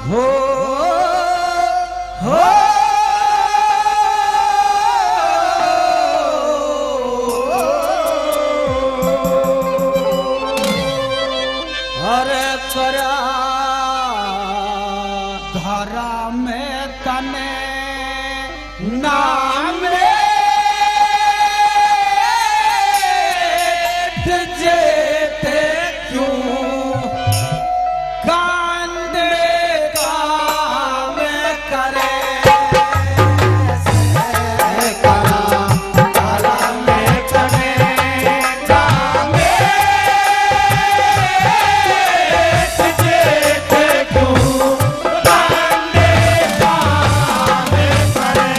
हो हो हरे करा धरा में तने नाम जेते क्यों कांदे काम करे से करा धरा में तने नाम जेते क्यों कांदे काम करे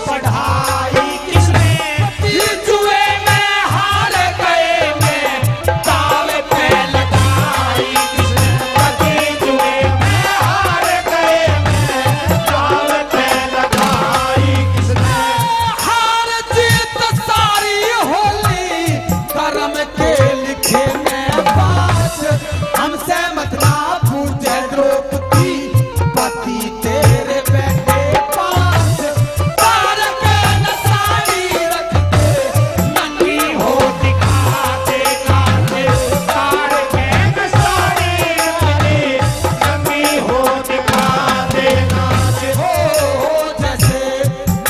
पढ़ाई किसने की, जुए में हार गए में दाव पे लगाई किसने, कभी जुए में हार गए में दाव पे लगाई किसने। हार जीत सारी होली कर्म के लिखे में पास, हमसे मत ना पूछे द्रौपदी पति तेरे बेटे पास। तार के न साड़ी रख दे नंगी हो दिखाते काटे, तार के न साड़ी रख दे नंगी हो दिखाते नाचे हो जैसे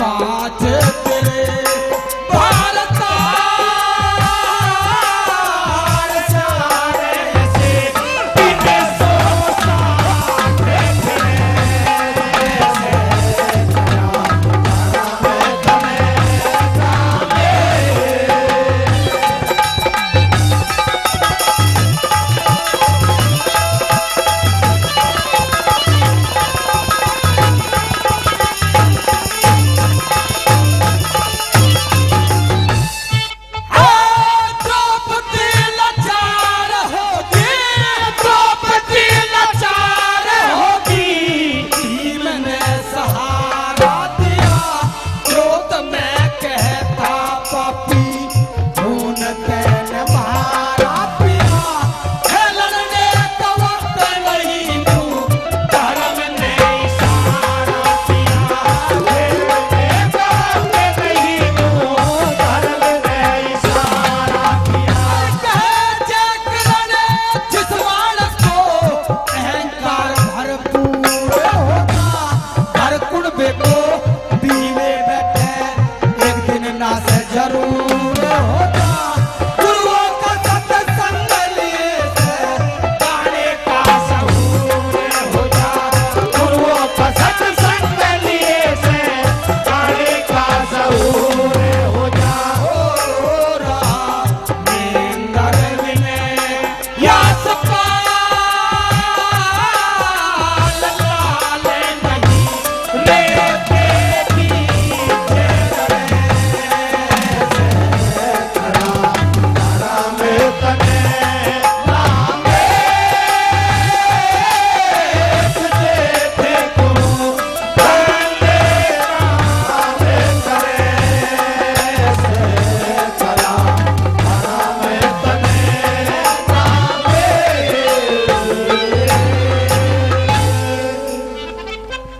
पाँच तेरे भारत सारे से पीते सो द्रौपदी लाचार होगी, द्रौपदी लाचार होगी। भीम ने सहारा दिया क्रोध में कहता पापी, खून तेने बहारा पिया। हेलन ने तो वक्त नहीं तू, धर्म ने इशारा पिया। हेलन ने तो वक्त नहीं तू, धर्म ने इशारा पिया। कहे चक्र ने जिस मानस को अहंकार भरपूर होता, हर कुनबे को बीवे बैठे एक दिन नाश जरूर होता।